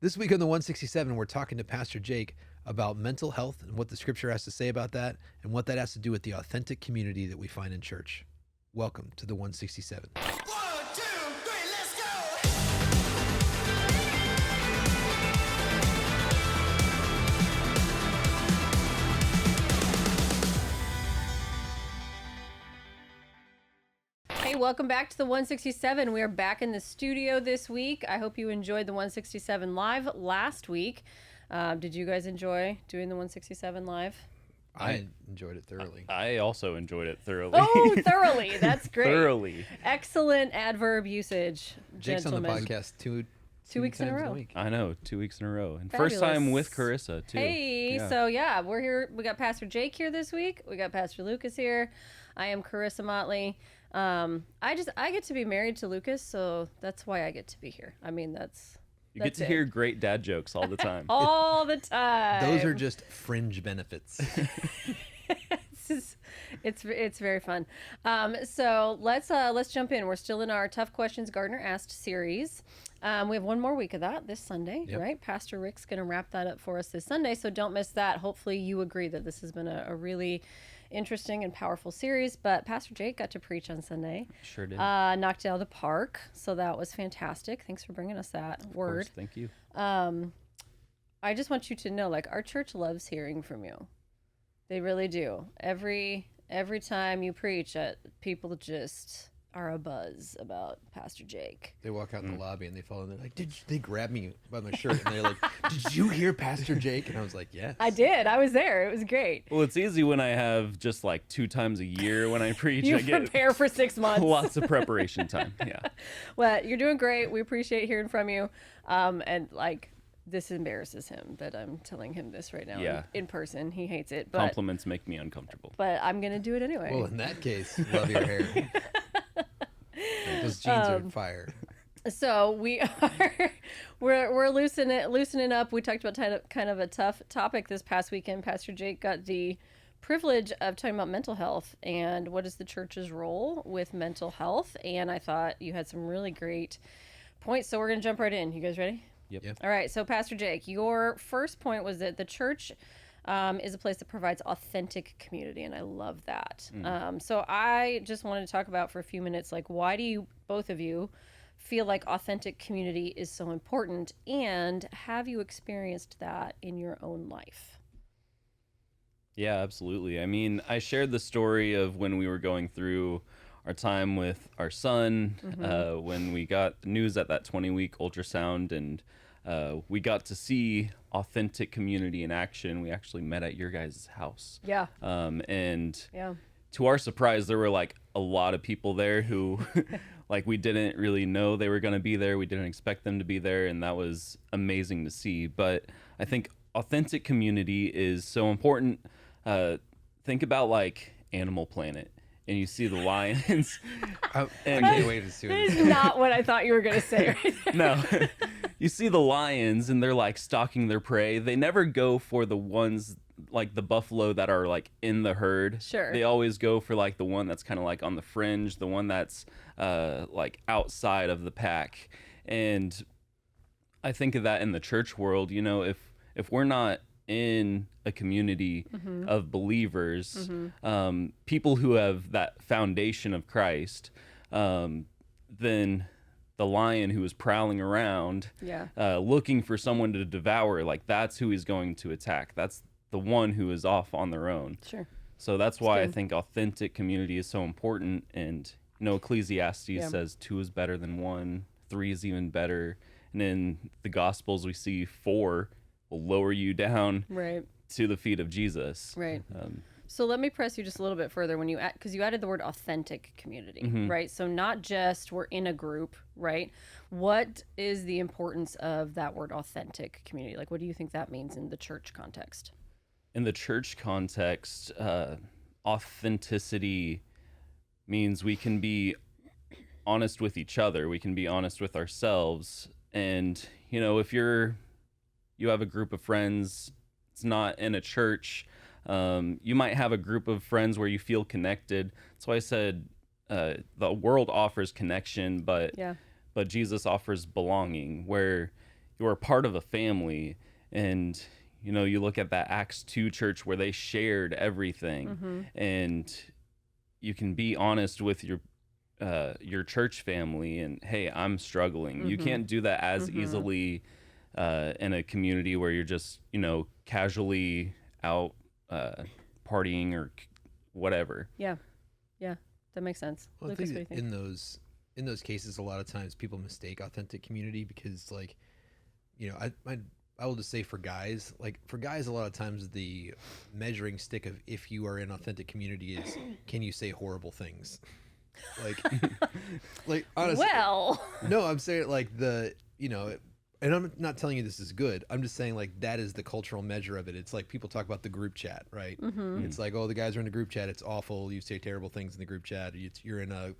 This week on the 167, we're talking to Pastor Jake about mental health and what the scripture has to say about that and what that has to do with the authentic community that we find in church. Welcome to the 167. 1, 2, 3, let's go! Hey, welcome back to the 167. We are back in the studio this week. I hope you enjoyed the 167 live last week. Did you guys enjoy doing the 167 live? I enjoyed it thoroughly. I also enjoyed it thoroughly. Oh, thoroughly. That's great. Thoroughly. Excellent adverb usage, Jake's gentlemen. on the podcast two weeks in a times row. week. I know, 2 weeks in a row. And Fabulous. first time with Carissa, too. Hey, Yeah. so yeah, we're here. We got Pastor Jake here this week. We got Pastor Lucas here. I am Carissa Motley. I get to be married to Lucas, so that's why I get to be here. I mean, You get to hear great dad jokes all the time. all the time. Those are just fringe benefits. It's very fun. So let's jump in. We're still in our Tough Questions Gardner Asked series. We have one more week of that this Sunday, Yep. right? Pastor Rick's going to wrap that up for us this Sunday, so don't miss that. Hopefully you agree that this has been a really interesting and powerful series, but Pastor Jake got to preach on Sunday. Sure did. Knocked it out of the park, so that was fantastic. Thanks for bringing us that Of word. course, thank you. I just want you to know, like, our church loves hearing from you. They really do. Every time you preach, people just are abuzz about Pastor Jake. They walk out in the lobby and they fall in. They're like, they grab me by my shirt and they're like, "Did you hear Pastor Jake?" And I was like, "Yes." I did. I was there. It was great. Well, it's easy when I have just like 2 times a year when I preach. You I get prepare for 6 months. lots of preparation time. Yeah. Well, you're doing great. We appreciate hearing from you. And like, this embarrasses him that I'm telling him this right now Yeah. in person. He hates it, but Compliments make me uncomfortable. I'm gonna do it anyway. Well, in that case, love your hair. Those jeans are fire. So we are we're loosening up. We talked about kind of a tough topic this past weekend. Pastor Jake got the privilege of talking about mental health and what is the church's role with mental health. And I thought you had some really great points. So we're gonna jump right in. You guys ready? Yep. Yep. All right. So Pastor Jake, your first point was that the church is a place that provides authentic community, and I love that. So I just wanted to talk about for a few minutes, like, why do you, both of you, feel like authentic community is so important, and have you experienced that in your own life? Yeah, absolutely. I mean, I shared the story of when we were going through our time with our son, when we got the news at that 20-week ultrasound, and we got to see authentic community in action. We actually met at your guys' house. Yeah. And Yeah. to our surprise, there were like a lot of people there who like we didn't really know they were going to be there. We didn't expect them to be there. And that was amazing to see. But I think authentic community is so important. Think about like Animal Planet. And you see the lions. I can't wait to see That what is not what I thought you were going to say right there. No. You see the lions and they're like stalking their prey. They never go for the ones like the buffalo that are like in the herd. Sure. They always go for like the one that's kind of like on the fringe, the one that's like outside of the pack. And I think of that in the church world, you know, if we're not in a community of believers, people who have that foundation of Christ, then the lion who is prowling around, Yeah. looking for someone to devour, like that's who he's going to attack. That's the one who is off on their own. Sure. So that's why I good. think authentic community is so important. And you know, Ecclesiastes says 2 is better than 1, 3 is even better. And in the Gospels, we see 4 will lower you down Right. to the feet of Jesus. Right. So let me press you just a little bit further when you because you added the word authentic community, right? So not just we're in a group, right? What is the importance of that word authentic community? Like, what do you think that means in the church context? In the church context, authenticity means we can be honest with each other. We can be honest with ourselves. And, you know, if you have a group of friends, it's not in a church, you might have a group of friends where you feel connected. That's why I said the world offers connection, but Jesus offers belonging, where you're a part of a family. And you look at that Acts 2 church where they shared everything, and you can be honest with your church family and, hey, I'm struggling. You can't do that as easily in a community where you're just casually out partying or whatever. Yeah, that makes sense. Well, Lucas, I what do you think think? in those cases, a lot of times people mistake authentic community because, like, I will just say for guys, a lot of times the measuring stick of if you are in authentic community is, can you say horrible things? Like honestly, Well, no, I'm saying like and I'm not telling you this is good. I'm just saying like that is the cultural measure of it. It's like people talk about the group chat, right? It's like, oh, the guys are in a group chat. It's awful. You say terrible things in the group chat. You're in a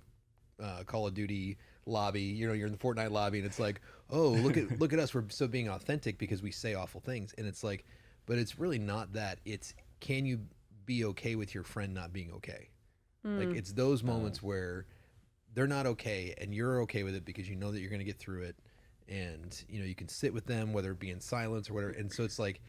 Call of Duty lobby. You're in the Fortnite lobby, and it's like, oh, look at us. We're so being authentic because we say awful things, and it's like, but it's really not that. It's, can you be okay with your friend not being okay? Like it's those moments where they're not okay, and you're okay with it because you know that you're going to get through it, and you can sit with them, whether it be in silence or whatever. And so it's like,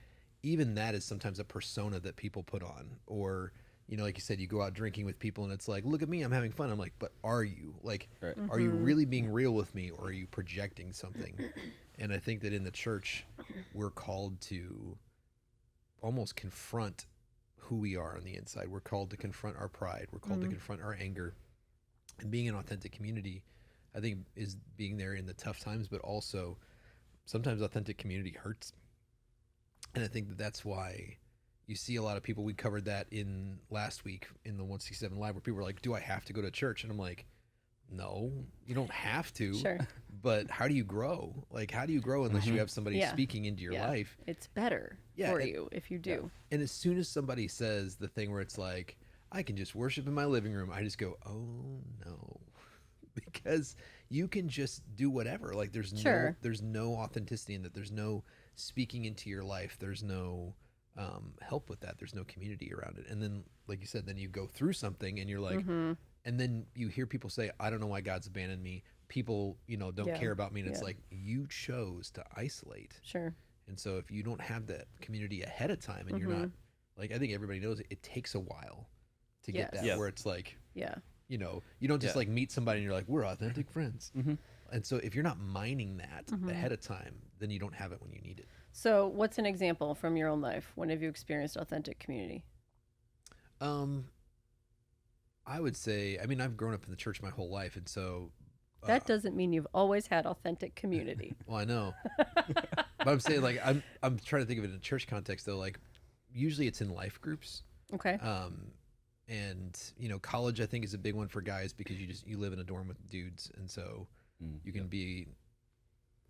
even that is sometimes a persona that people put on, or like you said, you go out drinking with people and it's like, look at me, I'm having fun. I'm like, but are you? Like, Right. are you really being real with me, or are you projecting something? And I think that in the church, we're called to almost confront who we are on the inside. We're called to confront our pride. We're called to confront our anger. And being an authentic community, I think, is being there in the tough times, but also sometimes authentic community hurts. And I think that that's why you see a lot of people. We covered that in last week in the 167 Live, where people were like, do I have to go to church? And I'm like, no, you don't have to. Sure. But how do you grow? Like, how do you grow unless you have somebody Yeah. speaking into your life? It's better for you if you do. And as soon as somebody says the thing where it's like, I can just worship in my living room, I just go, oh no. Because you can just do whatever. Like there's no authenticity in that. There's no speaking into your life. There's no help with that. There's no community around it. And then, like you said, then you go through something and you're like, and then you hear people say, I don't know why God's abandoned me. People, don't care about me. And it's like, you chose to isolate. Sure. And so if you don't have that community ahead of time, and you're not, like, I think everybody knows it takes a while to get that, where it's like, you don't just like meet somebody and you're like, we're authentic friends. And so if you're not mining that ahead of time, then you don't have it when you need it. So what's an example from your own life? When have you experienced authentic community? I would say, I mean, I've grown up in the church my whole life. And so That doesn't mean you've always had authentic community. well, I know, but I'm saying, like, I'm trying to think of it in a church context though. Like usually it's in life groups. Okay. And college, I think, is a big one for guys because you live in a dorm with dudes, and so you can be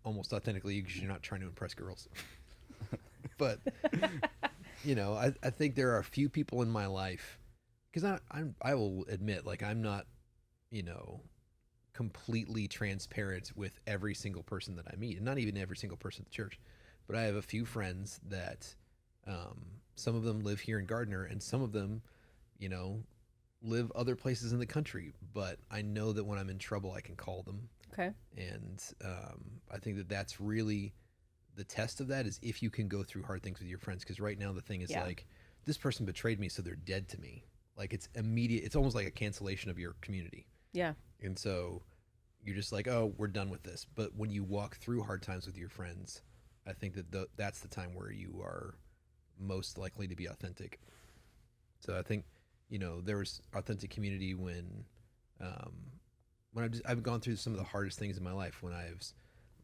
almost authentically because you're not trying to impress girls. But I think there are a few people in my life, because I will admit, like, I'm not completely transparent with every single person that I meet, and not even every single person at the church, but I have a few friends that some of them live here in Gardner, and some of them live other places in the country, but I know that when I'm in trouble, I can call them. Okay. And I think that that's really the test of that, is if you can go through hard things with your friends. Because right now the thing is like, this person betrayed me, so they're dead to me. Like, it's immediate. It's almost like a cancellation of your community. Yeah. And so you're just like, oh, we're done with this. But when you walk through hard times with your friends, I think that that's the time where you are most likely to be authentic. So I think, there was authentic community when I've gone through some of the hardest things in my life, when I was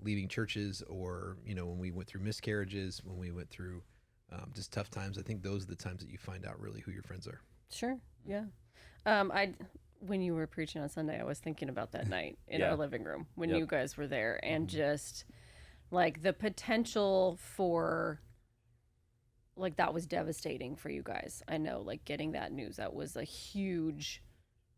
leaving churches, or, when we went through miscarriages, when we went through just tough times. I think those are the times that you find out really who your friends are. Sure. Yeah. When you were preaching on Sunday, I was thinking about that night in our living room when you guys were there, and just like the potential for, like, that was devastating for you guys. I know, like, getting that news, that was a huge,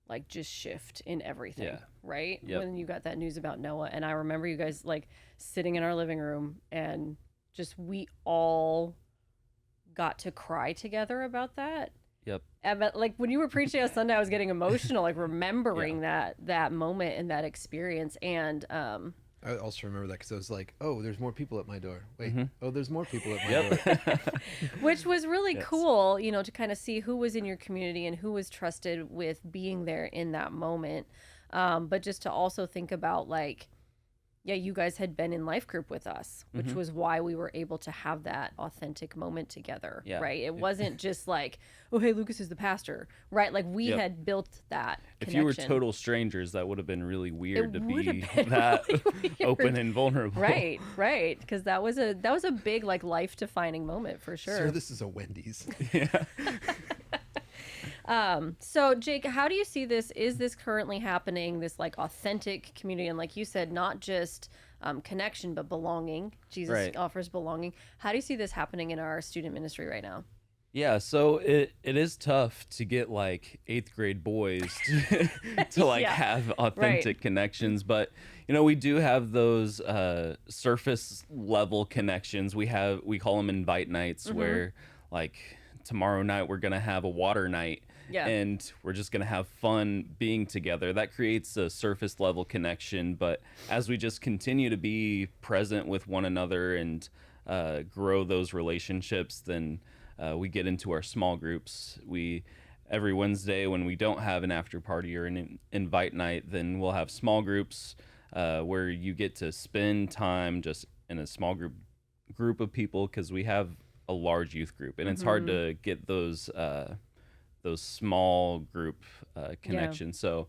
like, just shift in everything, right? Yep. When you got that news about Noah. And I remember you guys, like, sitting in our living room, and just, we all got to cry together about that. Yep. But, like, when you were preaching on Sunday, I was getting emotional, like, remembering that moment and that experience. And I also remember that because I was like, oh, there's more people at my door. Wait, Mm-hmm. oh, there's more people at my door. Which was really Yes. cool, you know, to kind of see who was in your community and who was trusted with being there in that moment. But just to also think about like, yeah, you guys had been in life group with us, which Mm-hmm. was why we were able to have that authentic moment together, Yeah. right? It wasn't just like, oh, hey, Lucas is the pastor, right? Like we Yep. had built that If you were connection. total strangers, that would have been really weird to would have be been that really weird. open and vulnerable. Right, right, because that was a big like life defining moment for sure. Sir, this is a Wendy's. Yeah. So Jake, how do you see this? Is this currently happening? This like authentic community, and like you said, not just connection, but belonging. Jesus Right. offers belonging. How do you see this happening in our student ministry right now? Yeah, so it is tough to get like 8th grade boys to like Yeah, have authentic connections, but you know, we do have those surface level connections. We call them invite nights Mm-hmm. where like tomorrow night we're going to have a water night. Yeah. And we're just going to have fun being together. That creates a surface level connection, but as we just continue to be present with one another and grow those relationships, then we get into our small groups. Every Wednesday when we don't have an after party or an invite night, then we'll have small groups where you get to spend time just in a small group of people, because we have a large youth group, and it's hard to get those small group connections. So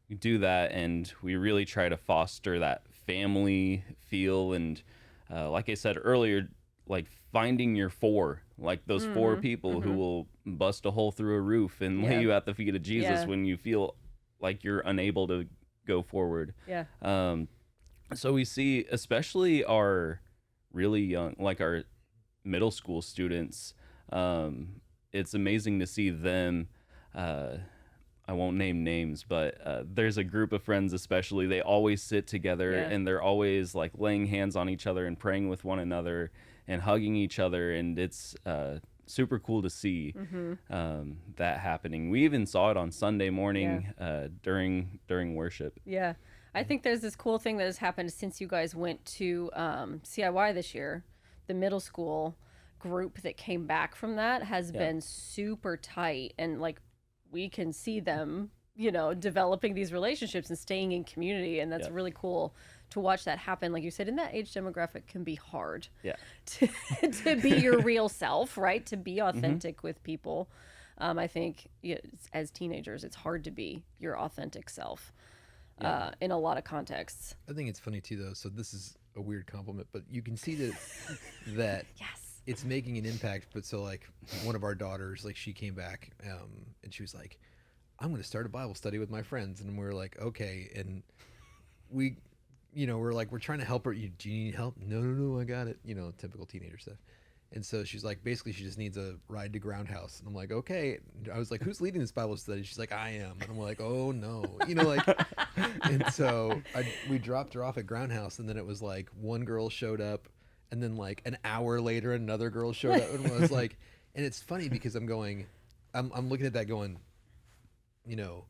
we do that, and we really try to foster that family feel. And like I said earlier, like finding your four, like those four people who will bust a hole through a roof and Yeah. lay you at the feet of Jesus Yeah. when you feel like you're unable to go forward. Yeah. So we see, especially our really young, like our middle school students, it's amazing to see them. I won't name names, but there's a group of friends, especially, they always sit together Yeah. and they're always like laying hands on each other and praying with one another and hugging each other. And it's super cool to see that happening. We even saw it on Sunday morning during worship. Yeah. I think there's this cool thing that has happened since you guys went to CIY this year. The middle school group that came back from that has been super tight, and like we can see them, you know, developing these relationships and staying in community, and that's really cool to watch that happen. Like you said, in that age demographic can be hard Yeah. to be your real self, right? To be authentic with people. I think as teenagers, it's hard to be your authentic self in a lot of contexts. I think it's funny too, though. So this is a weird compliment, but you can see that Yes. it's making an impact. But so like one of our daughters, like she came back and she was like, I'm going to start a Bible study with my friends. And we're like, okay. And we, you know, we're trying to help her. Do you need help? No, I got it. You know, typical teenager stuff. And so she's like, basically she just needs a ride to Groundhouse. And I'm like, okay. I was like, who's leading this Bible study? She's like, I am. And I'm like, oh no, you know, like, and so we dropped her off at Groundhouse, and then it was like one girl showed up, and then like an hour later another girl showed up, and I was like, and it's funny because I'm looking at that going, you know,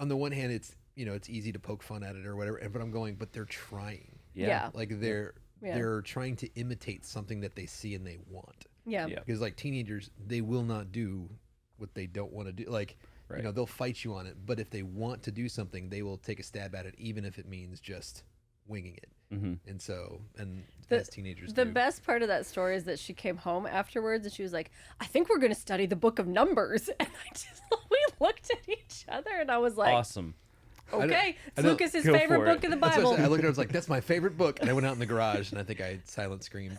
on the one hand it's, you know, it's easy to poke fun at it or whatever, but I'm going, but they're trying. Yeah. Like they're trying to imitate something that they see and they want. Yeah. Yeah. Because like teenagers, they will not do what they don't want to do. Like, you know, they'll fight you on it, but if they want to do something, they will take a stab at it, even if it means just winging it. And so, and as teenagers The do. best part of that story is that she came home afterwards and she was like, I think we're going to study the book of Numbers. And we looked at each other and I was like, Awesome. okay, I it's know. Lucas's Go favorite for it. book of the That's what I Bible. said. I looked at her, I was like, that's my favorite book. And I went out in the garage and I think I silent screamed.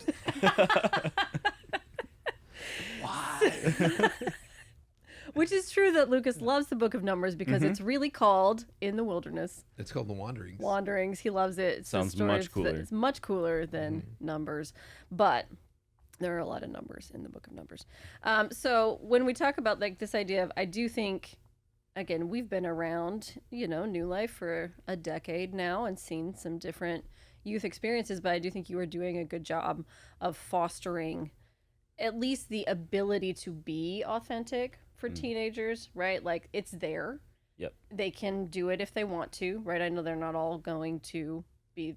Which is true that Lucas loves the book of Numbers because it's really called In the Wilderness It's called The Wanderings. Wanderings. He loves it. It's the Sounds story much of cooler. It's much cooler than Numbers, but there are a lot of numbers in the book of Numbers. So when we talk about like this idea of, I do think, again, we've been around, you know, New Life for a decade now and seen some different youth experiences, but I do think you are doing a good job of fostering at least the ability to be authentic for teenagers, right? Like it's there. Yep. They can do it if they want to, right? I know they're not all going to be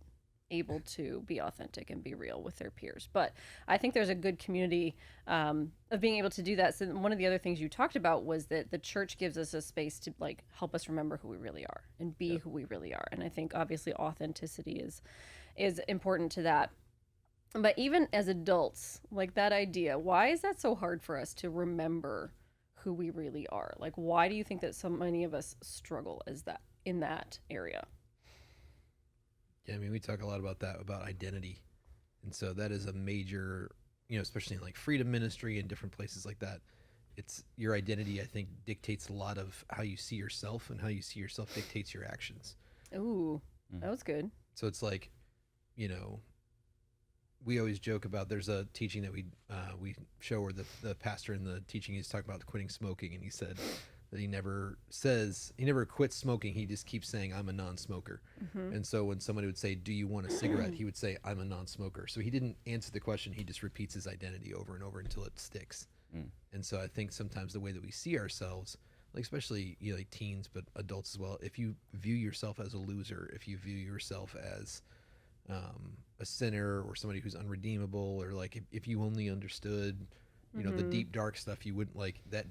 able to be authentic and be real with their peers, but I think there's a good community of being able to do that. So one of the other things you talked about was that the church gives us a space to like help us remember who we really are and be who we really are. And I think obviously authenticity is important to that. But even as adults, like that idea, why is that so hard for us to remember who we really are? Like, why do you think that so many of us struggle as that in that area? Yeah, I mean, we talk a lot about that, about identity. And so that is a major, especially in like freedom ministry and different places like that. It's your identity, I think, dictates a lot of how you see yourself, and how you see yourself dictates your actions. Ooh, that was good. So it's like, we always joke about, there's a teaching that we show where the pastor in the teaching, he's talking about quitting smoking, and he said that he never quits smoking. He just keeps saying, I'm a non-smoker. And so when somebody would say, do you want a cigarette? He would say, I'm a non-smoker. So he didn't answer the question. He just repeats his identity over and over until it sticks. And so I think sometimes the way that we see ourselves, like especially like teens, but adults as well, if you view yourself as a loser, if you view yourself as a sinner or somebody who's unredeemable, or like if you only understood the deep dark stuff, you wouldn't like that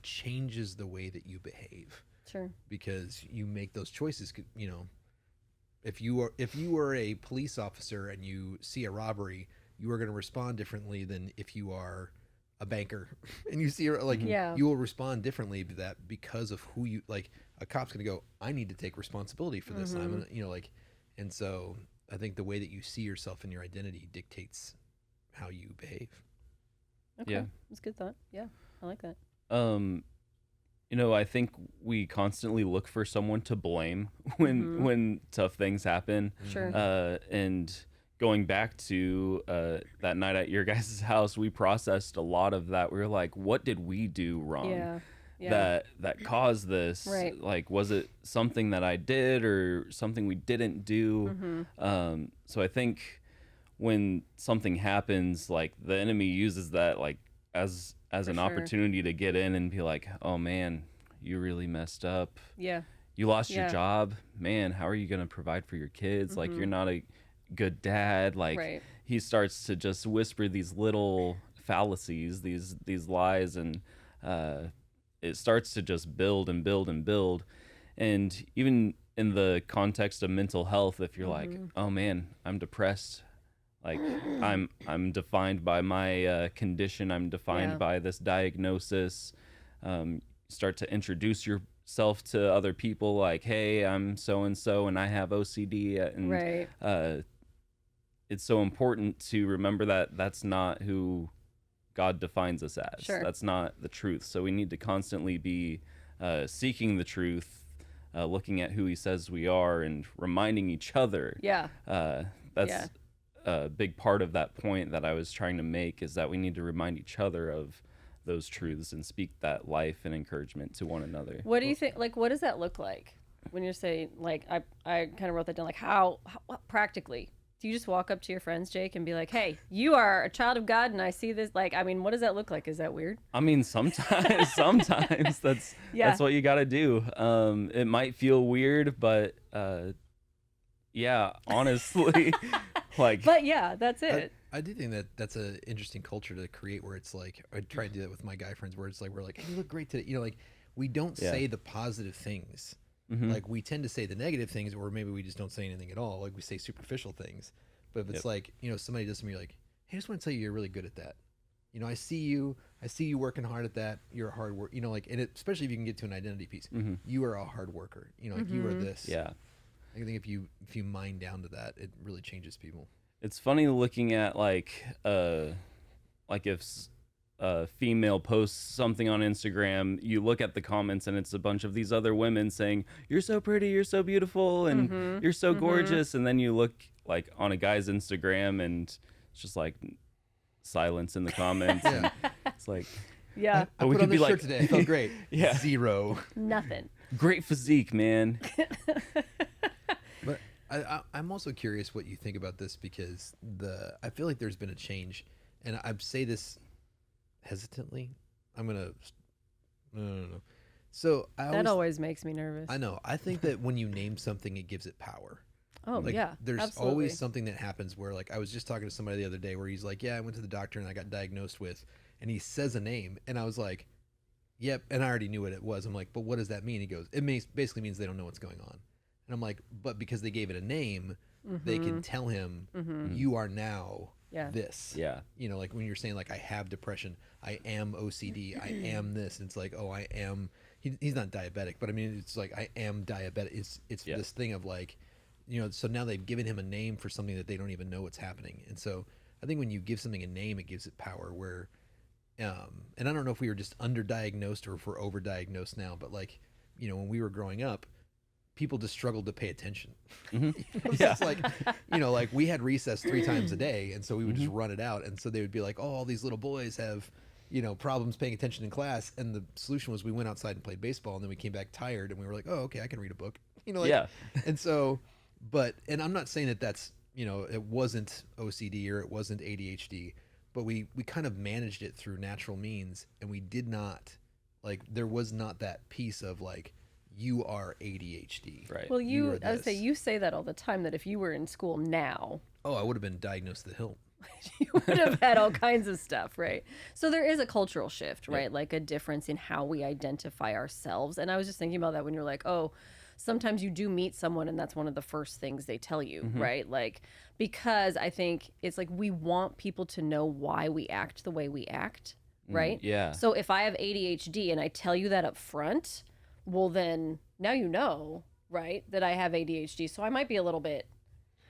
changes the way that you behave. Sure. Because you make those choices. If you are a police officer and you see a robbery, you are going to respond differently than if you are a banker and you see you will respond differently to that because of who you like. A cop's going to go, I need to take responsibility for this. And I'm gonna, and so I think the way that you see yourself and your identity dictates how you behave. Okay. Yeah. That's a good thought. Yeah. I like that. I think we constantly look for someone to blame when tough things happen. Sure. And going back to that night at your guys' house, we processed a lot of that. We were like, what did we do wrong? Yeah. That caused this? Right. Like, was it something that I did or something we didn't do? So I think when something happens, like the enemy uses that like as an opportunity to get in and be like, oh man, you really messed up. Yeah. You lost your job, man. How are you going to provide for your kids? Like, you're not a good dad. Like, he starts to just whisper these little fallacies, these lies, and it starts to just build and build and build. And even in the context of mental health, if you're like, oh man, I'm depressed, like I'm defined by my condition, I'm defined by this diagnosis, start to introduce yourself to other people like, hey, I'm so and so and I have OCD, and it's so important to remember that that's not who God defines us as. Sure. That's not the truth. So we need to constantly be seeking the truth, looking at who he says we are, and reminding each other. That's a big part of that point that I was trying to make, is that we need to remind each other of those truths and speak that life and encouragement to one another. What do you think, like, what does that look like when you're saying, like, I kind of wrote that down, like how practically do you just walk up to your friends, Jake, and be like, hey, you are a child of God and I see this, like, I mean, what does that look like? Is that weird? I mean, sometimes that's what you got to do. It might feel weird, but honestly, like, but yeah, that's it. I do think that that's an interesting culture to create, where it's like, I try to do that with my guy friends, where it's like, we're like, hey, you look great today. Like, we don't say the positive things. Like, we tend to say the negative things, or maybe we just don't say anything at all. Like, we say superficial things. But if it's like, somebody does something, you're like, hey, I just want to tell you, you're really good at that. I see you working hard at that. You're a hard worker, like, and especially if you can get to an identity piece, you are a hard worker, like you are this. Yeah. I think if you mine down to that, it really changes people. It's funny looking at like if a female posts something on Instagram, you look at the comments and it's a bunch of these other women saying, you're so pretty, you're so beautiful, and you're so gorgeous. And then you look like on a guy's Instagram and it's just like silence in the comments. And it's like, yeah. I put on this shirt today. I felt great. Zero. Nothing. Great physique, man. But I'm also curious what you think about this, because I feel like there's been a change, and I say this hesitantly. No. So That always makes me nervous. I know. I think that when you name something, it gives it power. Oh, Like, yeah. there's absolutely. always something that happens where, like, I was just talking to somebody the other day where he's like, yeah, I went to the doctor and I got diagnosed with, and he says a name, and I was like, yep, and I already knew what it was. I'm like, but what does that mean? He goes, basically means they don't know what's going on. And I'm like, but because they gave it a name, they can tell him, you are now this. Yeah. You know, like when you're saying, like, I have depression, I am OCD, I am this. And it's like, oh, I am. He's not diabetic, but I mean, it's like, I am diabetic. It's this thing of like, you know, so now they've given him a name for something that they don't even know what's happening. And so I think when you give something a name, it gives it power where, and I don't know if we were just underdiagnosed or if we're overdiagnosed now, but like, you know, when we were growing up, people just struggled to pay attention. It's like, you know, like we had recess 3 times a day. And so we would just run it out. And so they would be like, oh, all these little boys have, you know, problems paying attention in class. And the solution was we went outside and played baseball, and then we came back tired and we were like, oh, okay, I can read a book, you know, like, and so, and I'm not saying that that's, you know, it wasn't OCD or it wasn't ADHD, but we kind of managed it through natural means, and we did not, like, there was not that piece of like, you are ADHD. Right. Well, are I would say this. you say that all the time, that if you were in school now, Oh, I would have been diagnosed at the hilt. you would have had all kinds of stuff, right? So there is a cultural shift, right? Like a difference in how we identify ourselves. And I was just thinking about that when you're like, oh, sometimes you do meet someone and that's one of the first things they tell you, right? Like, because I think it's like we want people to know why we act the way we act, right? Yeah. So if I have ADHD and I tell you that up front, well, then now you know, right, that I have ADHD. So I might be a little bit,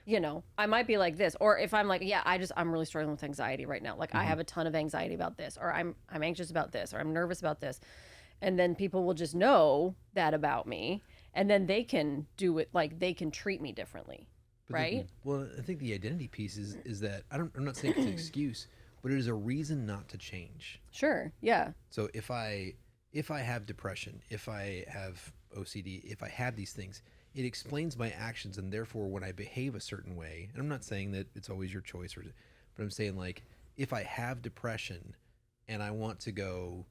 you know, I might be like this. Or if I'm like, yeah, I'm really struggling with anxiety right now. Like I have a ton of anxiety about this, or I'm anxious about this, or I'm nervous about this. And then people will just know that about me. And then they can do it, like they can treat me differently, right? Well, I think the identity piece is that I'm not saying it's an excuse, but it is a reason not to change. Sure. Yeah. So if I have depression, if I have OCD, if I have these things, it explains my actions, and therefore when I behave a certain way, and I'm not saying that it's always your choice, but I'm saying, like, if I have depression and I want to go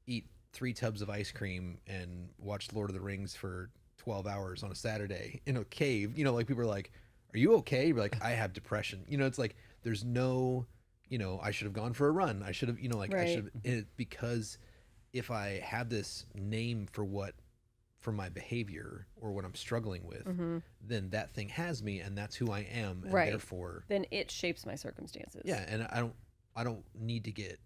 eat 3 tubs of ice cream and watch Lord of the Rings for 12 hours on a Saturday in a cave, you know, like people are like, are you okay? You're like, I have depression. You know, it's like, there's no, you know, I should have gone for a run. I should have, you know, like, I should have, because if I have this name for my behavior or what I'm struggling with, then that thing has me, and that's who I am, and therefore then it shapes my circumstances. Yeah, and I don't need to get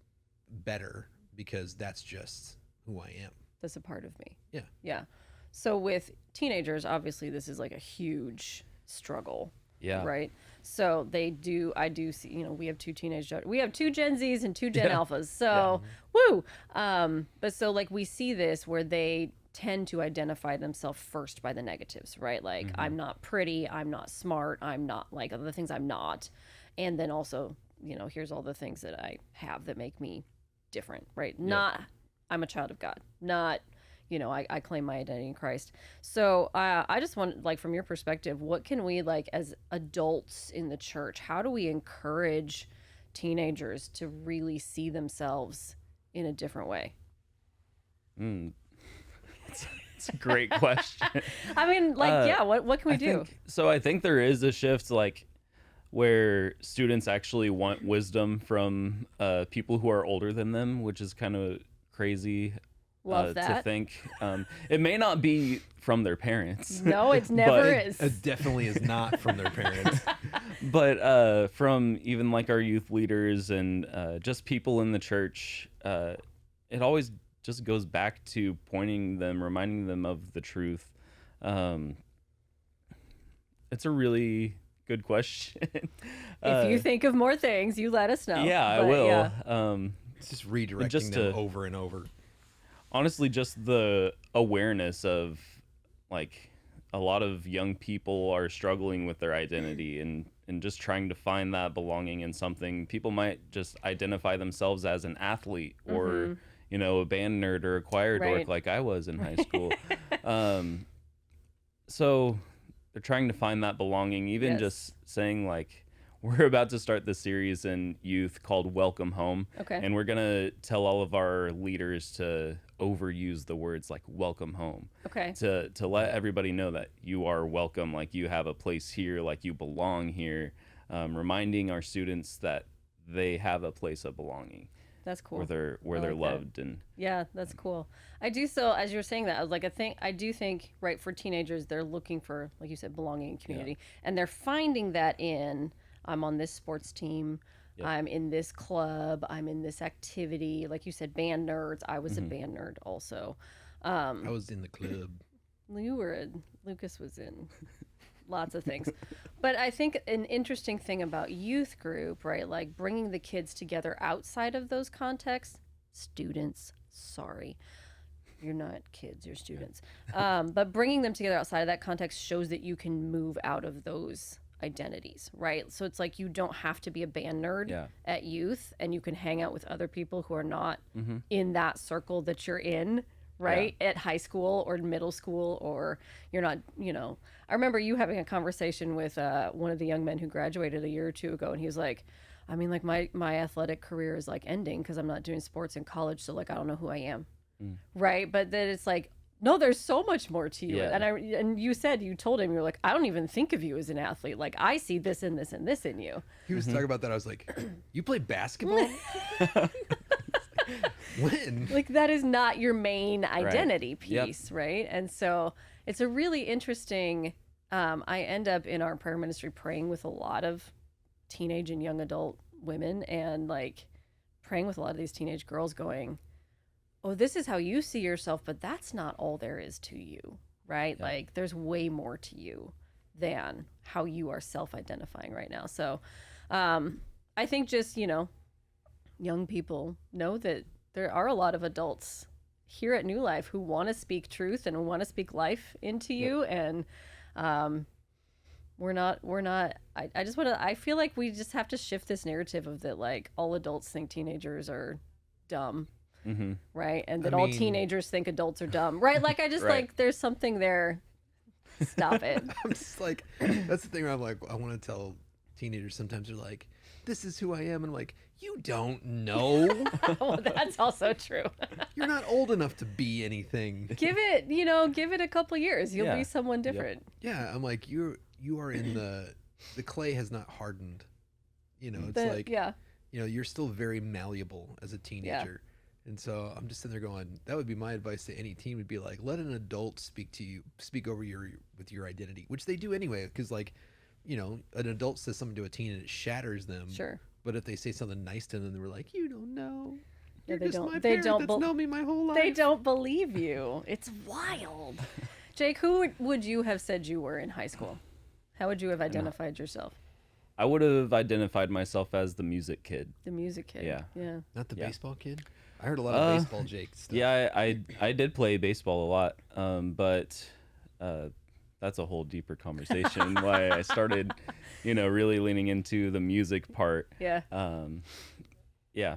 better because that's just who I am. That's a part of me. Yeah. Yeah. So with teenagers, obviously this is like a huge struggle. Yeah. Right. So I do see, you know, we have 2 we have 2 Gen Zs and 2 Gen Alphas. So, woo. But so like we see this where they tend to identify themselves first by the negatives, right? Like I'm not pretty, I'm not smart, I'm not, like, other things I'm not. And then also, you know, here's all the things that I have that make me different, right? Not, I'm a child of God, not, you know, I claim my identity in Christ. So I just want, like, from your perspective, what can we, like, as adults in the church, how do we encourage teenagers to really see themselves in a different way? It's a great question. I mean, like, what can we do? I think there is a shift, like, where students actually want wisdom from people who are older than them, which is kind of crazy. Love that. To think. It may not be from their parents. No, it's never is. It definitely is not from their parents. But from even like our youth leaders and just people in the church, it always just goes back to reminding them of the truth. It's a really good question. If you think of more things, you let us know. Yeah, I will. Yeah. It's just redirecting them over and over. Honestly, just the awareness of, like, a lot of young people are struggling with their identity and just trying to find that belonging in something. People might just identify themselves as an athlete or, you know, a band nerd or a choir dork like I was in high school. So they're trying to find that belonging, even just saying, like, we're about to start the series in youth called Welcome Home. Okay. And we're going to tell all of our leaders to overuse the words like welcome home. Okay. To let everybody know that you are welcome, like you have a place here, like you belong here. Reminding our students that they have a place of belonging. That's cool. Where they're like loved and yeah, that's cool. I do. So as you're saying that, I was like, I do think, right, for teenagers, they're looking for, like you said, belonging and community, and they're finding that in, I'm on this sports team, I'm in this club, I'm in this activity, like you said, band nerds. I was a band nerd also. I was in the club. Lucas was in lots of things. But I think an interesting thing about youth group, right, like bringing the kids together outside of those contexts, students, sorry, you're not kids, you're students, but bringing them together outside of that context shows that you can move out of those identities, right? So it's like you don't have to be a band nerd at youth, and you can hang out with other people who are not in that circle that you're in, right? At high school or middle school, or you're not, I remember you having a conversation with one of the young men who graduated a year or two ago, and he was like, I mean, like my athletic career is like ending because I'm not doing sports in college, so like I don't know who I am, right? But then it's like, no, there's so much more to you. And you told him, you're like, I don't even think of you as an athlete. Like I see this and this and this in you. He was talking about that. I was like, you play basketball? When? Like that is not your main identity piece, right? And so it's a really interesting, I end up in our prayer ministry praying with a lot of teenage and young adult women, and like praying with a lot of these teenage girls going, oh, this is how you see yourself, but that's not all there is to you, right? Like there's way more to you than how you are self-identifying right now. So I think just, young people know that there are a lot of adults here at New Life who want to speak truth and want to speak life into you. And we're not, I feel like we just have to shift this narrative of that, like all adults think teenagers are dumb. Right. And that all teenagers think adults are dumb. Right. Like I just like there's something there. Stop it. I'm just like, that's the thing where I'm like, I want to tell teenagers sometimes they're like, this is who I am. And I'm like, you don't know. Well, that's also true. You're not old enough to be anything. Give it a couple years. You'll be someone different. Yeah. I'm like, you are in the clay has not hardened. It's you're still very malleable as a teenager. And so I'm just sitting there going, that would be my advice to any teen would be like, let an adult speak over with your identity, which they do anyway. Cause like, an adult says something to a teen and it shatters them. Sure. But if they say something nice to them, they were like, you don't know. Yeah, You're just my parent that's known me my whole life. They don't believe you. It's wild. Jake, who would you have said you were in high school? How would you have identified yourself? I would have identified myself as the music kid. The music kid. Yeah. Not the baseball kid? I heard a lot of baseball Jake stuff. Yeah, I did play baseball a lot, but that's a whole deeper conversation. Why I started, really leaning into the music part. Yeah. Yeah.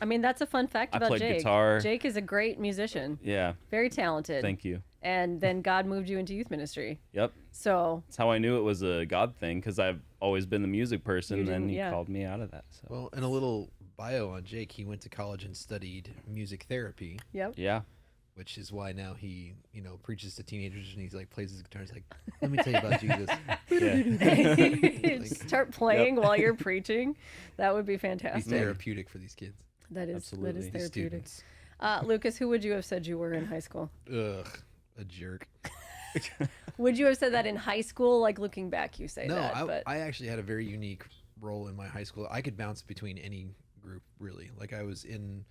I mean, that's a fun fact about played Jake. guitar. Jake is a great musician. Yeah. Very talented. Thank you. And then God moved you into youth ministry. Yep. So that's how I knew it was a God thing, because I've always been the music person, and then he called me out of that. So. Well, and a little bio on Jake, he went to college and studied music therapy. Yep. Yeah. Which is why now he, preaches to teenagers and he's like plays his guitar. He's like, let me tell you about Jesus. Start playing while you're preaching. That would be fantastic. He's therapeutic for these kids. That is therapeutic. Students. Lucas, who would you have said you were in high school? Ugh, a jerk. Would you have said that in high school? Like looking back, you say that. No, but I actually had a very unique role in my high school. I could bounce between any group, really. Like I was in,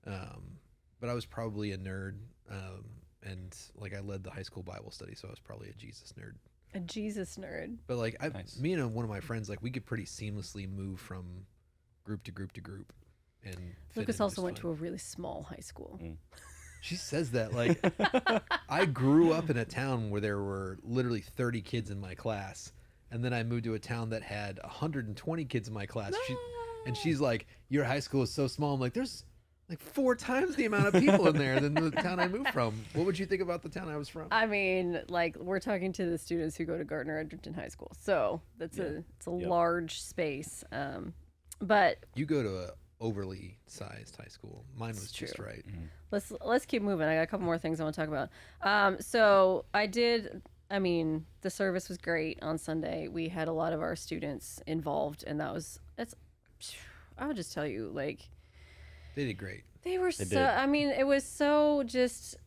but I was probably a nerd, and like I led the high school Bible study, so I was probably a Jesus nerd. A Jesus nerd. But like Nice. me and one of my friends, like we could pretty seamlessly move from group to group to group. And Lucas also went to a really small high school. She says that like I grew up in a town where there were literally 30 kids in my class, and then I moved to a town that had 120 kids in my class. And she's like, your high school is so small. I'm like, there's like 4 times the amount of people in there than the town I moved from. What would you think about the town I was from? I mean, like we're talking to the students who go to Gardner Edgerton High School, so it's a large space. But You go to a overly sized high school. Mine was just true. right. let's keep moving. I got a couple more things I want to talk about. So I did. I mean, the service was great on Sunday. We had a lot of our students involved, and that's. I would just tell you, like, They did great. they were They so. did. I mean, it was so just.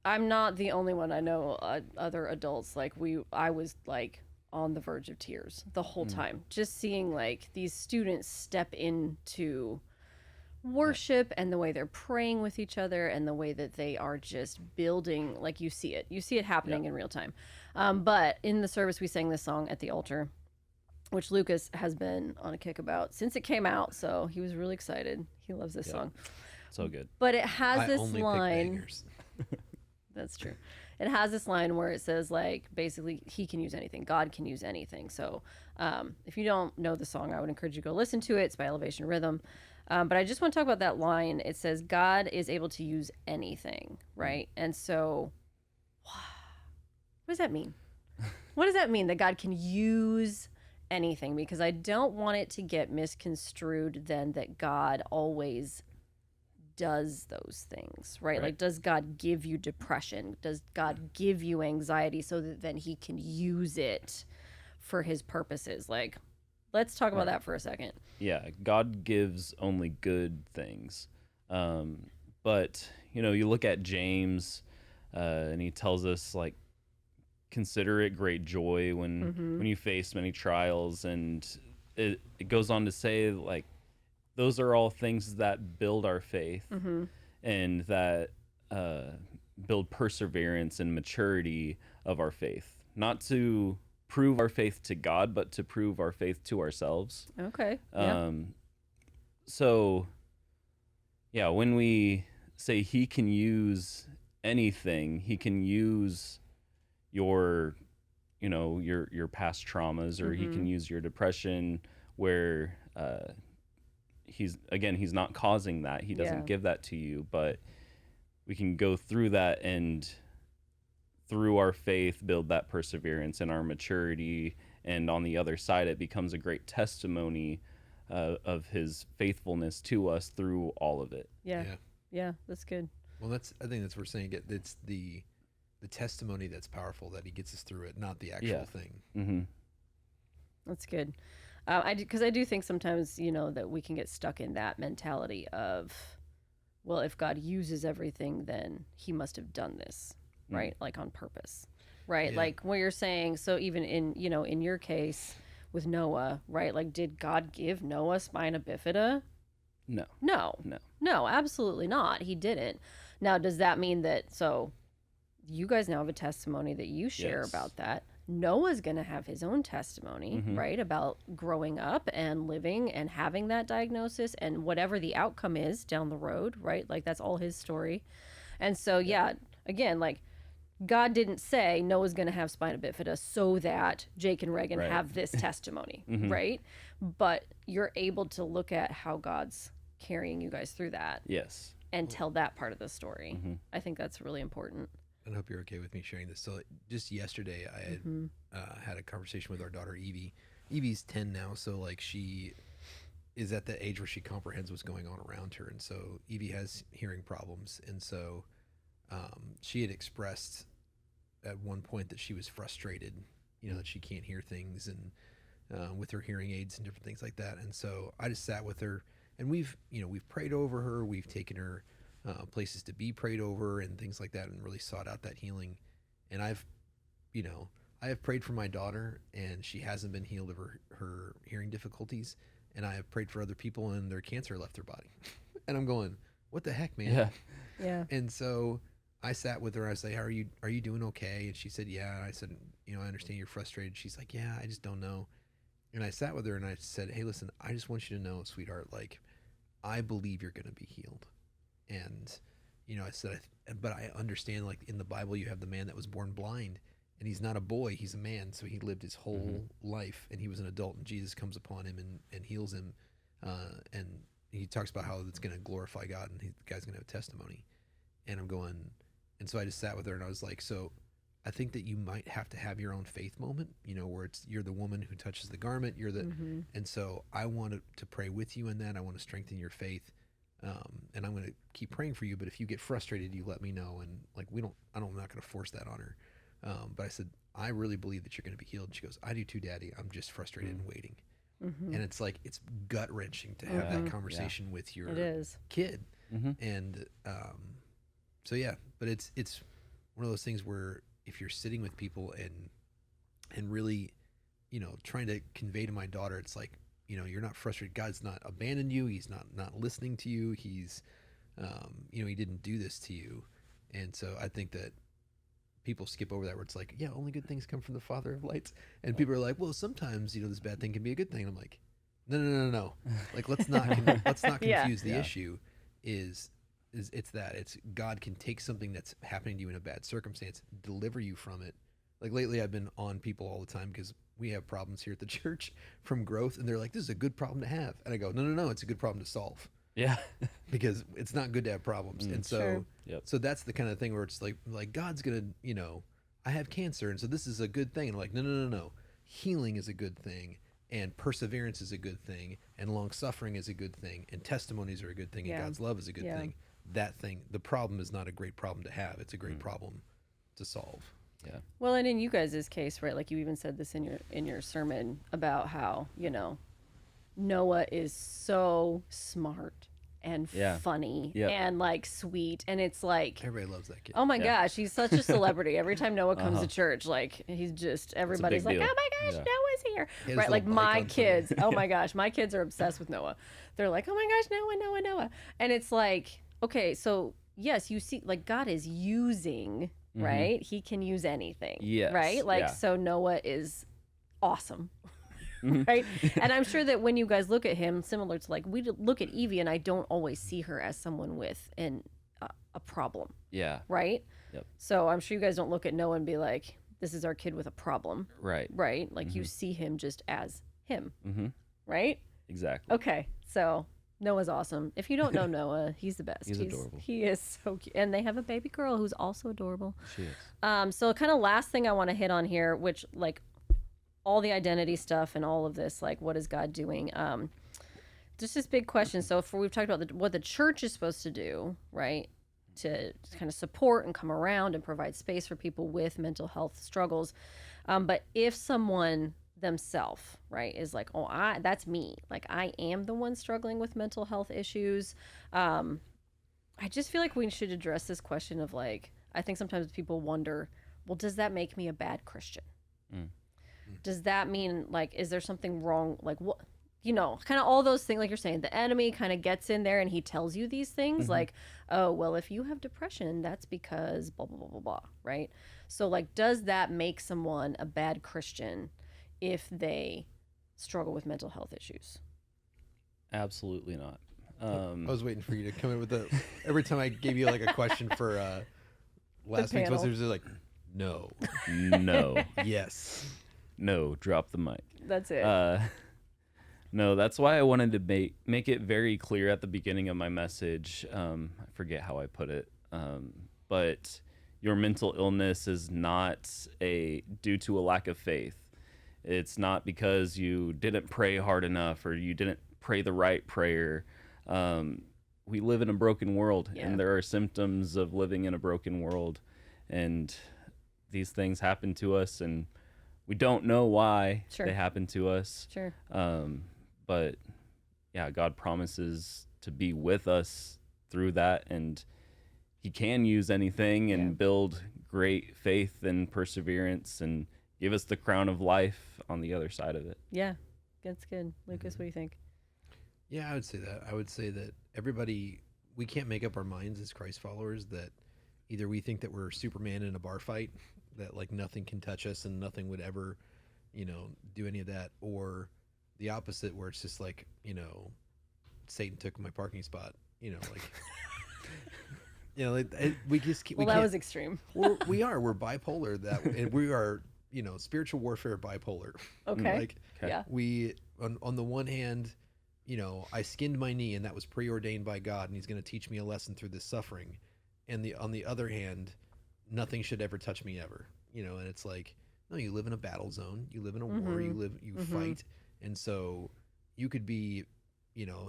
I'm not the only one. I know other adults. Like I was like on the verge of tears the whole time, just seeing like these students step into worship and the way they're praying with each other and the way that they are just building, like you see it happening in real time. But in the service we sang this song at the altar, which Lucas has been on a kick about since it came out, so he was really excited. He loves this song, So good. but it has I this only pick line. bangers. That's true. It has this line where it says, like, basically, he can use anything. God can use anything. So if you don't know the song, I would encourage you to go listen to it. It's by Elevation Rhythm. But I just want to talk about that line. It says, God is able to use anything, right? And so what does that mean? What does that mean that God can use anything? Because I don't want it to get misconstrued then that God always does those things, right? Like, does God give you depression? Does God give you anxiety so that then he can use it for his purposes? Like, let's talk about that for a second. Yeah, God gives only good things. But, you look at James and he tells us, like, consider it great joy when you face many trials. And it goes on to say, like, those are all things that build our faith and that build perseverance and maturity of our faith. Not to prove our faith to God, but to prove our faith to ourselves. Okay. So, when we say he can use anything, he can use your past traumas, or he can use your depression where he's not causing that. He doesn't give that to you, but we can go through that and through our faith build that perseverance and our maturity, and on the other side it becomes a great testimony of his faithfulness to us through all of it. Yeah, that's good. Well, I think that's what we're saying. It's the testimony that's powerful, that he gets us through it, not the actual thing. That's good. Because I do think sometimes, that we can get stuck in that mentality of, well, if God uses everything, then he must have done this, right? Like on purpose, right? Yeah. Like what you're saying. So even in your case with Noah, right? Like, did God give Noah spina bifida? No, absolutely not. He didn't. Now, does that mean that, so you guys now have a testimony that you share about that? Noah's going to have his own testimony, right, about growing up and living and having that diagnosis and whatever the outcome is down the road, right? Like, that's all his story. And so, again, like, God didn't say Noah's going to have spina bifida so that Jake and Reagan have this testimony, right? But you're able to look at how God's carrying you guys through that. Yes. And tell that part of the story. I think that's really important. I hope you're okay with me sharing this. So just yesterday, I had had a conversation with our daughter Evie. Evie's 10 now, so like she is at the age where she comprehends what's going on around her, and so Evie has hearing problems, and so she had expressed at one point that she was frustrated, that she can't hear things, and with her hearing aids and different things like that. And so I just sat with her, and we've prayed over her. We've taken her places to be prayed over and things like that, and really sought out that healing. And I have prayed for my daughter, and she hasn't been healed of her hearing difficulties. And I have prayed for other people, and their cancer left their body. And I'm going, what the heck, man? Yeah. And so I sat with her. I said, are you doing okay? And she said, yeah. And I said, I understand you're frustrated. She's like, yeah, I just don't know. And I sat with her and I said, hey, listen, I just want you to know, sweetheart, like, I believe you're going to be healed. And, I said, but I understand, like, in the Bible, you have the man that was born blind, and he's not a boy, he's a man. So he lived his whole life, and he was an adult, and Jesus comes upon him and heals him. And he talks about how it's going to glorify God and the guy's going to have testimony. And I'm going, and so I just sat with her and I was like, so I think that you might have to have your own faith moment, where you're the woman who touches the garment, and so I want to pray with you in that. I want to strengthen your faith. And I'm going to keep praying for you. But if you get frustrated, you let me know. And like, I'm not going to force that on her. But I said, I really believe that you're going to be healed. And she goes, I do too, Daddy. I'm just frustrated and waiting. And it's like, it's gut wrenching to have that conversation with your kid. And, so yeah, but it's one of those things where if you're sitting with people and really, trying to convey to my daughter, it's like, you're not frustrated. God's not abandoned you. He's not listening to you. He's, he didn't do this to you. And so I think that people skip over that where it's like, yeah, only good things come from the Father of lights. And people are like, well, sometimes, this bad thing can be a good thing. And I'm like, no. Like, let's not confuse the issue is it's that it's God can take something that's happening to you in a bad circumstance, deliver you from it. Like lately I've been on people all the time because we have problems here at the church from growth, and they're like, this is a good problem to have. And I go, no, it's a good problem to solve. Yeah. Because it's not good to have problems. And so so that's the kind of thing where it's like God's gonna, I have cancer, and so this is a good thing. And I'm like, no. Healing is a good thing, and perseverance is a good thing, and long suffering is a good thing, and testimonies are a good thing, and God's love is a good thing. That thing, the problem is not a great problem to have. It's a great problem to solve. Yeah. Well, and in you guys' case, right, like you even said this in your sermon about how, Noah is so smart and funny and like sweet, and it's like everybody loves that kid. Oh my gosh, he's such a celebrity. Every time Noah comes to church, like he's just everybody's like, deal. oh my gosh, Noah's here, He has right? a Like little my bike on kids. Oh my gosh, my kids are obsessed with Noah. They're like, oh my gosh, Noah, and it's like, okay, so yes, you see, like God is using, right? He can use anything, right? Like so Noah is awesome. Right. And I'm sure that when you guys look at him, similar to like we look at Evie, and I don't always see her as someone with a problem. Yeah. Right. Yep. So I'm sure you guys don't look at Noah and be like, this is our kid with a problem. Right. Right. Like you see him just as him. Right. Exactly. Okay. So Noah's awesome. If you don't know Noah, he's the best. He's adorable. He is so cute. And they have a baby girl who's also adorable. She is. So kind of last thing I want to hit on here, which like all the identity stuff and all of this, like what is God doing? Just this big question. So we've talked about what the church is supposed to do, right? To kind of support and come around and provide space for people with mental health struggles. But if someone themselves, right, is like, oh, that's me. Like I am the one struggling with mental health issues. I just feel like we should address this question of like, I think sometimes people wonder, well, does that make me a bad Christian? Does that mean like, is there something wrong? Like what, kind of all those things, like you're saying, the enemy kind of gets in there and he tells you these things like, oh, well, if you have depression, that's because blah, blah, blah, blah, blah. Right. So like, does that make someone a bad Christian if they struggle with mental health issues? Absolutely not. I was waiting for you to come in with every time I gave you like a question for last week's was there's like, no, yes. No, drop the mic. That's it. No, that's why I wanted to make it very clear at the beginning of my message. I forget how I put it, but your mental illness is not due to a lack of faith. It's not because you didn't pray hard enough or you didn't pray the right prayer. We live in a broken world, and there are symptoms of living in a broken world, and these things happen to us, and we don't know why they happen to us. Sure. But yeah, God promises to be with us through that, and he can use anything and build great faith and perseverance and give us the crown of life on the other side of it. Yeah, that's good. Lucas, what do you think? Yeah, I would say that. I would say that we can't make up our minds as Christ followers that either we think that we're Superman in a bar fight, that like nothing can touch us and nothing would ever, do any of that, or the opposite where it's just like, Satan took my parking spot, like, we just well, that was extreme. we're bipolar and we are, spiritual warfare bipolar. Okay. Like yeah. we, on the one hand, I skinned my knee and that was preordained by God and he's going to teach me a lesson through this suffering. And on the other hand, nothing should ever touch me ever, and it's like, no, you live in a battle zone, you live in a war, you fight. And so you could be,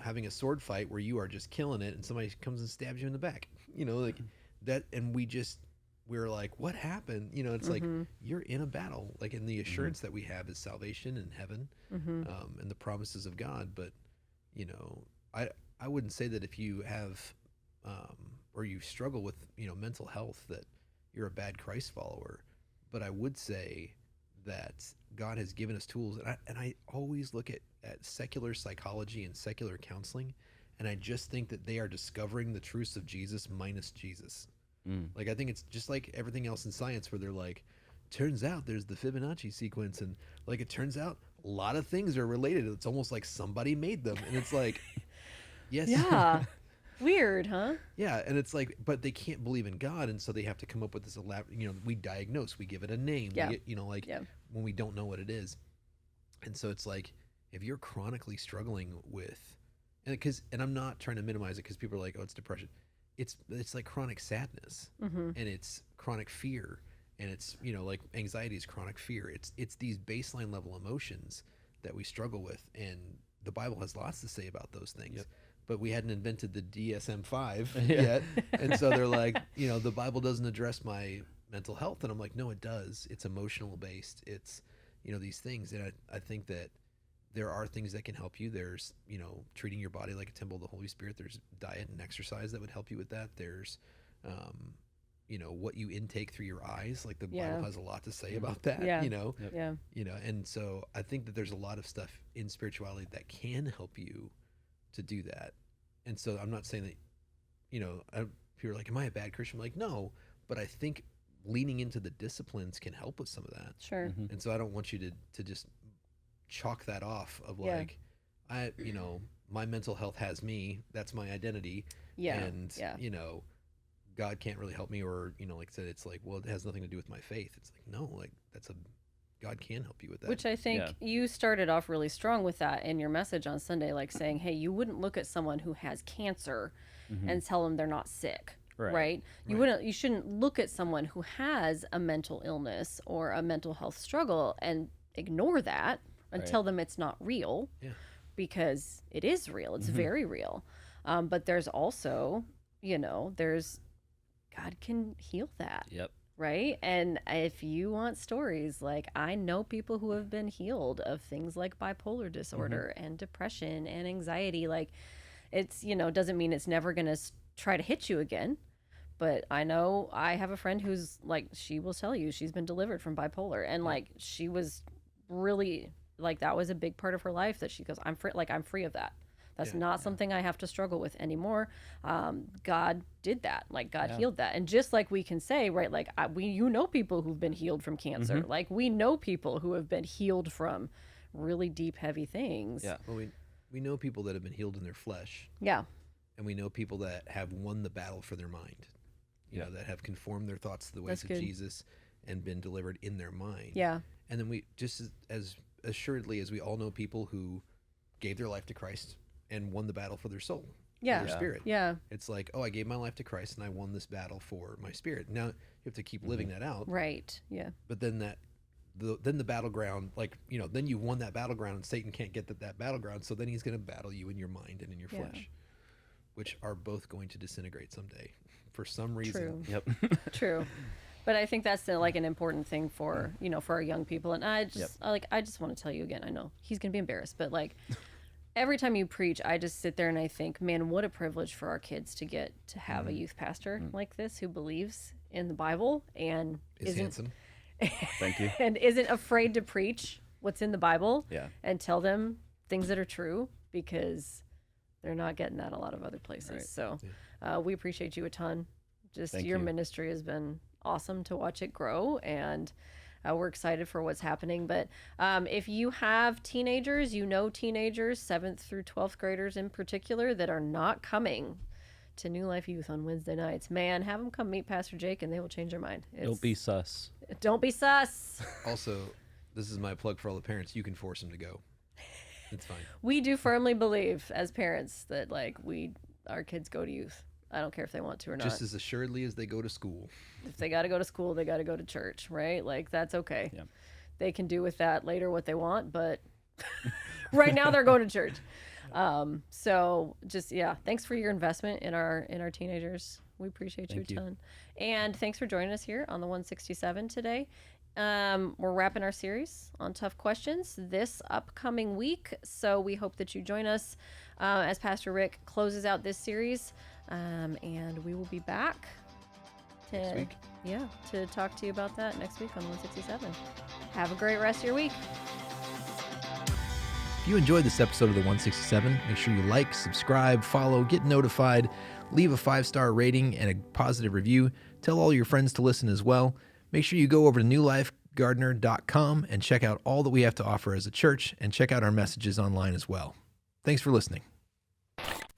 having a sword fight where you are just killing it and somebody comes and stabs you in the back, like that. And we're like, what happened? It's like, you're in a battle, like, and the assurance that we have is salvation and heaven, and the promises of God. But, I wouldn't say that if you have, or you struggle with, mental health, that you're a bad Christ follower. But I would say that God has given us tools. And I always look at secular psychology and secular counseling, and I just think that they are discovering the truths of Jesus minus Jesus. Like, I think it's just like everything else in science where they're like, turns out there's the Fibonacci sequence, and like, it turns out a lot of things are related. It's almost like somebody made them. And it's like, yes. Yeah. Weird, huh? Yeah. And it's like, but they can't believe in God. And so they have to come up with this elaborate, we diagnose, we give it a name, Yeah. we get, when we don't know what it is. And so it's like, if you're chronically struggling with, and I'm not trying to minimize it because people are like, oh, it's depression. It's like chronic sadness, and it's chronic fear, and it's, like anxiety is chronic fear. It's these baseline level emotions that we struggle with. And the Bible has lots to say about those things. Yep. But we hadn't invented the DSM-5 yet. And so they're like, the Bible doesn't address my mental health. And I'm like, no, it does. It's emotional based. It's, these things. And I think that there are things that can help you. There's, treating your body like a temple of the Holy Spirit. There's diet and exercise that would help you with that. There's, what you intake through your eyes. Like, the Bible has a lot to say about that, and so I think that there's a lot of stuff in spirituality that can help you to do that. And so I'm not saying that, people are like, am I a bad Christian? I'm like, no, but I think leaning into the disciplines can help with some of that. Sure. And so I don't want you to just chalk that off of like, my mental health has me, that's my identity. And, God can't really help me, or, like I said, it's like, well, it has nothing to do with my faith. It's like, no, like, God can help you with that. Which I think you started off really strong with that in your message on Sunday, like saying, hey, you wouldn't look at someone who has cancer and tell them they're not sick. Right? You shouldn't look at someone who has a mental illness or a mental health struggle and ignore that and tell them it's not real, because it is real. It's very real. But there's also, there's, God can heal that. Yep. Right? And if you want stories, like, I know people who have been healed of things like bipolar disorder and depression and anxiety. Like, it's, doesn't mean it's never going to try to hit you again. But I know I have a friend who's like, she will tell you she's been delivered from bipolar. And like, she was really like, that was a big part of her life that she goes, I'm free of that. That's not something I have to struggle with anymore. God did that. Like, God healed that. And just like we can say, right, like, people who've been healed from cancer. Like, we know people who have been healed from really deep, heavy things. Yeah. Well, we know people that have been healed in their flesh. Yeah. And we know people that have won the battle for their mind. That have conformed their thoughts to the ways of Jesus and been delivered in their mind. Yeah. And then we, just as assuredly as we all know people who gave their life to Christ and won the battle for their soul, their spirit. Yeah. It's like, oh, I gave my life to Christ and I won this battle for my spirit. Now you have to keep living that out. Right. Yeah. But then then the battleground, like, then you won that battleground and Satan can't get that battleground. So then he's going to battle you in your mind and in your flesh, which are both going to disintegrate someday for some reason. True. Yep. True. But I think that's like an important thing for, for our young people. And I just, I just want to tell you again, I know he's going to be embarrassed, but like, every time you preach, I just sit there and I think, man, what a privilege for our kids to get to have a youth pastor like this who believes in the Bible and is handsome. Thank you. And isn't afraid to preach what's in the Bible and tell them things that are true, because they're not getting that a lot of other places. Right. So we appreciate you a ton. Just Thank your you. ministry has been awesome to watch it grow, and we're excited for what's happening. But if you have teenagers, teenagers, 7th through 12th graders in particular, that are not coming to New Life Youth on Wednesday nights, man, have them come meet Pastor Jake and they will change their mind. Don't be sus. Don't be sus. Also, this is my plug for all the parents. You can force them to go. It's fine. We do firmly believe as parents that like our kids go to youth. I don't care if they want to or not. Just as assuredly as they go to school. If they got to go to school, they got to go to church, right? Like that's okay. Yeah. They can do with that later what they want, but right now they're going to church. So just thanks for your investment in our teenagers. We appreciate you a ton. And thanks for joining us here on the 167 today. We're wrapping our series on tough questions this upcoming week, so we hope that you join us as Pastor Rick closes out this series, and we will be back Next week. To talk to you about that next week on 167. Have a great rest of your week. If you enjoyed this episode of the 167, make sure you like, subscribe, follow, get notified, leave a 5-star rating and a positive review. Tell all your friends to listen as well. Make sure you go over to newlifegardner.com and check out all that we have to offer as a church, and check out our messages online as well. Thanks for listening.